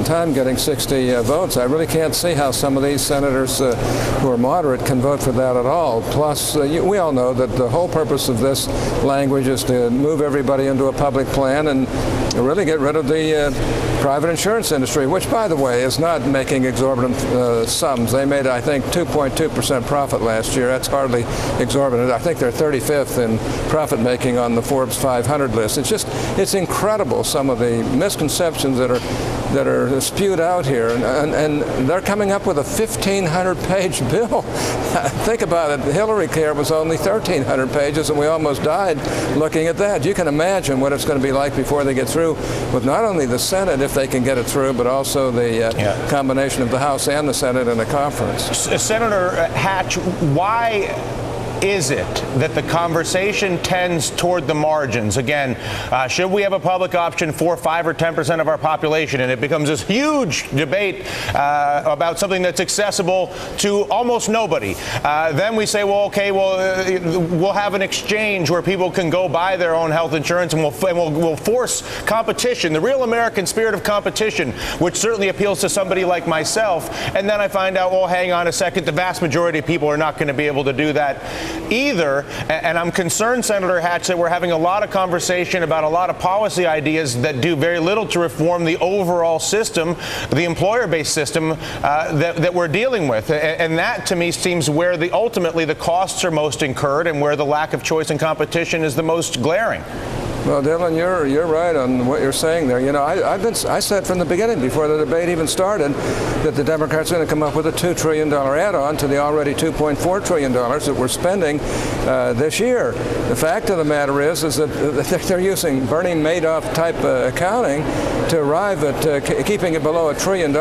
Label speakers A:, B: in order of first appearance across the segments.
A: time getting 60 votes. I really can't see how some of these senators who are moderate can vote for that at all. Plus, we all know that the whole purpose of this language is to move everybody into a public plan and really get rid of the private insurance industry, which, by the way, is not making exorbitant sums. They made, I think, 2.2% profit last year. That's hardly exorbitant. I think they're 35th in profit making on the Forbes 500 list. It's incredible, some of the misconceptions that are spewed out here, and they're coming up with a 1,500-page bill. Think about it. Hillary Care was only 1,300 pages, and we almost died looking at that. You can imagine what it's going to be like before they get through with not only the Senate, if they can get it through, but also the combination of the House and the Senate in a conference.
B: Senator Hatch, why is it that the conversation tends toward the margins? Again, should we have a public option for 5 or 10% of our population? And it becomes this huge debate about something that's accessible to almost nobody. Then we say, well, okay, we'll have an exchange where people can go buy their own health insurance, and we'll force competition, the real American spirit of competition, which certainly appeals to somebody like myself. And then I find out, well, hang on a second, the vast majority of people are not going to be able to do that either. And I'm concerned, Senator Hatch, that we're having a lot of conversation about a lot of policy ideas that do very little to reform the overall system, the employer-based system that we're dealing with. And that, to me, seems where ultimately the costs are most incurred and where the lack of choice and competition is the most glaring.
A: Well, Dylan, you're right on what you're saying there. You know, I said from the beginning, before the debate even started, that the Democrats are going to come up with a $2 trillion add-on to the already $2.4 trillion that we're spending this year. The fact of the matter is that they're using Bernie Madoff type accounting to arrive at keeping it below $1 trillion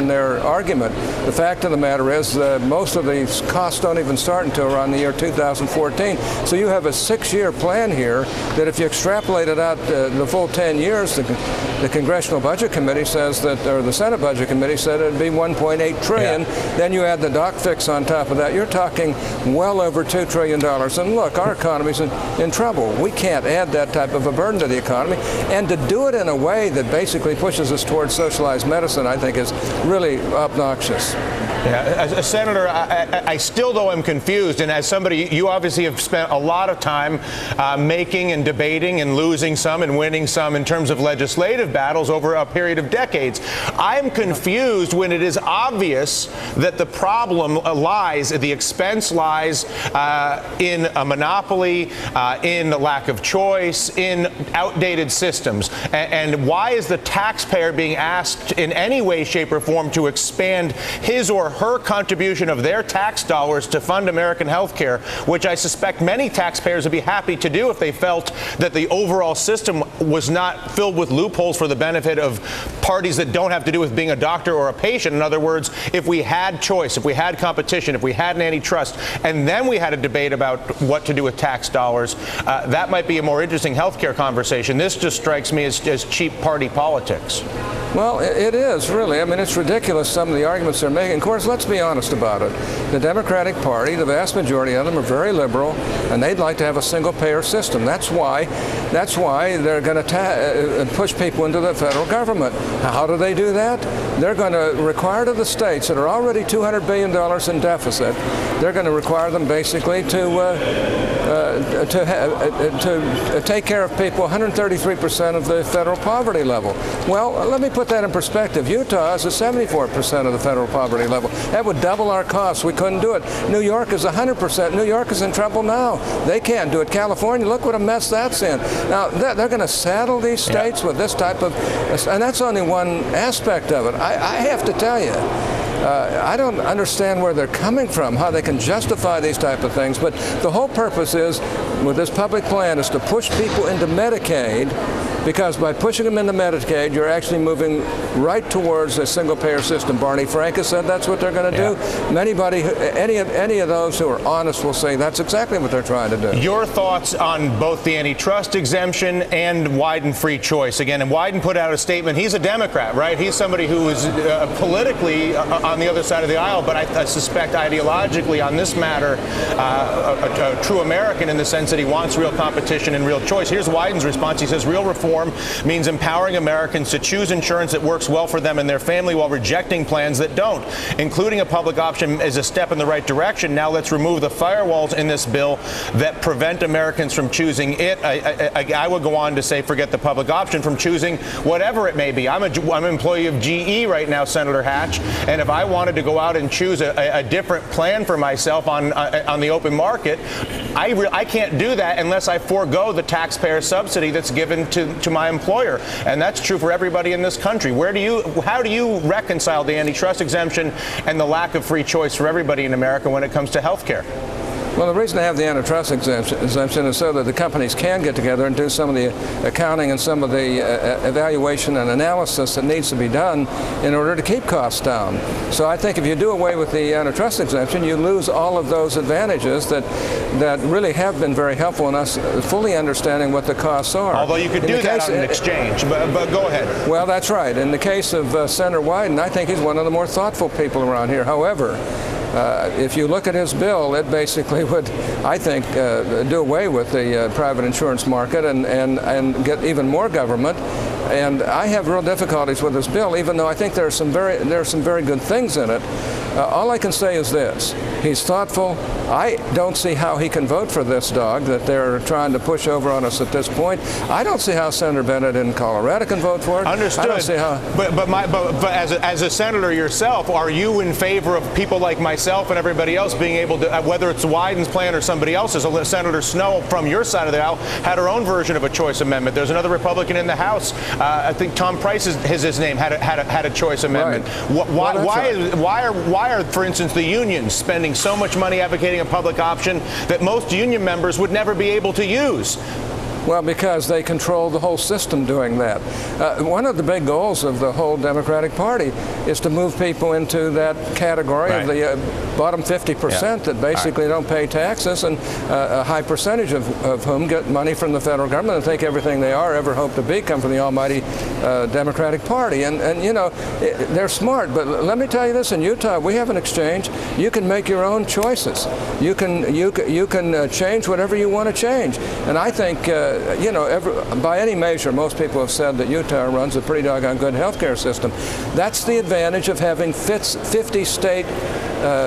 A: in their argument. The fact of the matter is most of these costs don't even start until around the year 2014. So you have a 6-year plan here that, if you extrapolate it out the full 10 years, the Congressional Budget Committee says that, or the Senate Budget Committee said it'd be $1.8 trillion. Yeah. Then you add the doc fix on top of that. You're talking well over $2 trillion. And look, our economy's in trouble. We can't add that type of a burden to the economy. And to do it in a way that basically pushes us towards socialized medicine, I think, is really obnoxious.
B: Yeah, Senator, I still, though, am confused. And as somebody, you obviously have spent a lot of time making and debating and losing some and winning some in terms of legislative battles over a period of decades. I'm confused when it is obvious that the problem lies, the expense lies in a monopoly, in the lack of choice, in outdated systems. And why is the taxpayer being asked in any way, shape, or form to expand his or her contribution of their tax dollars to fund American health care, which I suspect many taxpayers would be happy to do if they felt that the overall system was not filled with loopholes for the benefit of parties that don't have to do with being a doctor or a patient. In other words, if we had choice, if we had competition, if we had an antitrust, and then we had a debate about what to do with tax dollars, that might be a more interesting health care conversation. This just strikes me as cheap party politics.
A: Well, it is, really. I mean, it's ridiculous, some of the arguments they're making. Of course, let's be honest about it. The Democratic Party, the vast majority of them, are very liberal, and they'd like to have a single-payer system. That's why they're going to push people into the federal government. How do they do that? They're going to require to the states that are already $200 billion in deficit, they're going to require them basically to take care of people 133% of the federal poverty level. Well, let me put that in perspective. Utah is at 74% of the federal poverty level. That would double our costs. We couldn't do it. New York is 100%. New York is in trouble now. They can't do it. California, look what a mess that's in. Now, they're going to saddle these states with this type of, and that's only one aspect of it. I have to tell you, I don't understand where they're coming from, how they can justify these type of things, but the whole purpose is, with this public plan, is to push people into Medicaid, because by pushing them into Medicaid, you're actually moving right towards a single-payer system. Barney Frank has said that's what they're going to do. Any of those who are honest will say that's exactly what they're trying to do.
B: Your thoughts on both the antitrust exemption and Wyden free choice? Again, and Wyden put out a statement. He's a Democrat, right? He's somebody who is politically on the other side of the aisle, but I suspect ideologically on this matter, a true American in the sense that he wants real competition and real choice. Here's Wyden's response. He says, real reform reform means empowering Americans to choose insurance that works well for them and their family while rejecting plans that don't. Including a public option is a step in the right direction. Now let's remove the firewalls in this bill that prevent Americans from choosing it. I would go on to say forget the public option, from choosing whatever it may be. I'm an employee of GE right now, Senator Hatch, and if I wanted to go out and choose a different plan for myself on the open market, I can't do that unless I forego the taxpayer subsidy that's given to my employer. And that's true for everybody in this country. How do you reconcile the antitrust exemption and the lack of free choice for everybody in America when it comes to health care?
A: Well, the reason I have the antitrust exemption is so that the companies can get together and do some of the accounting and some of the evaluation and analysis that needs to be done in order to keep costs down. So I think if you do away with the antitrust exemption, you lose all of those advantages that really have been very helpful in us fully understanding what the costs are.
B: Although you could do that on an exchange, but go ahead.
A: Well, that's right. In the case of Senator Wyden, I think he's one of the more thoughtful people around here. However, if you look at his bill, it basically would, I think, do away with the private insurance market and get even more government. And I have real difficulties with this bill, even though I think there are some very good things in it. All I can say is this: he's thoughtful. I don't see how he can vote for this dog that they're trying to push over on us at this point. I don't see how Senator Bennett in Colorado can vote for it.
B: Understood.
A: I don't see how.
B: But as a senator yourself, are you in favor of people like myself and everybody else being able to, whether it's Wyden's plan or somebody else's? Senator Snowe from your side of the aisle had her own version of a choice amendment. There's another Republican in the House. I think Tom Price is his name had a choice amendment.
A: Right.
B: Why are, for instance, the unions spending so much money advocating a public option that most union members would never be able to use?
A: Well, because they control the whole system doing that. One of the big goals of the whole Democratic Party is to move people into that category of the bottom 50% that basically don't pay taxes, and a high percentage of whom get money from the federal government and think everything they ever hope to be come from the almighty Democratic Party. And you know, they're smart, but let me tell you this: in Utah, we have an exchange. You can make your own choices. You can change whatever you want to change. And I think you know, by any measure, most people have said that Utah runs a pretty doggone good health care system. That's the advantage of having 50 state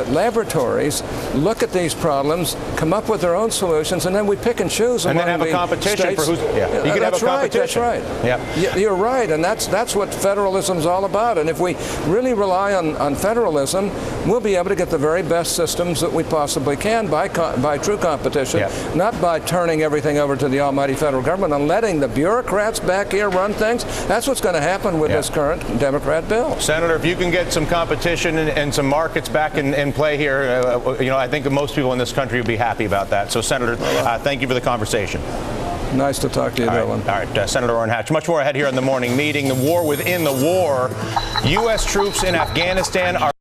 A: laboratories look at these problems, come up with their own solutions, and then we pick and choose among
B: and then have a competition
A: states.
B: For who's. Yeah. You can have a competition.
A: That's right. Yeah. You're right, and that's what federalism's all about. And if we really rely on federalism, we'll be able to get the very best systems that we possibly can by true competition, not by turning everything over to the almighty federal government and letting the bureaucrats back here run things. That's what's going to happen with this current Democrat bill.
B: Senator, if you can get some competition and some markets back in play here, you know, I think most people in this country would be happy about that. So, Senator, thank you for the conversation.
A: Nice to talk to you, Dylan.
B: All right, Senator Orrin Hatch. Much more ahead here in the morning meeting. The war within the war. U.S. troops in Afghanistan are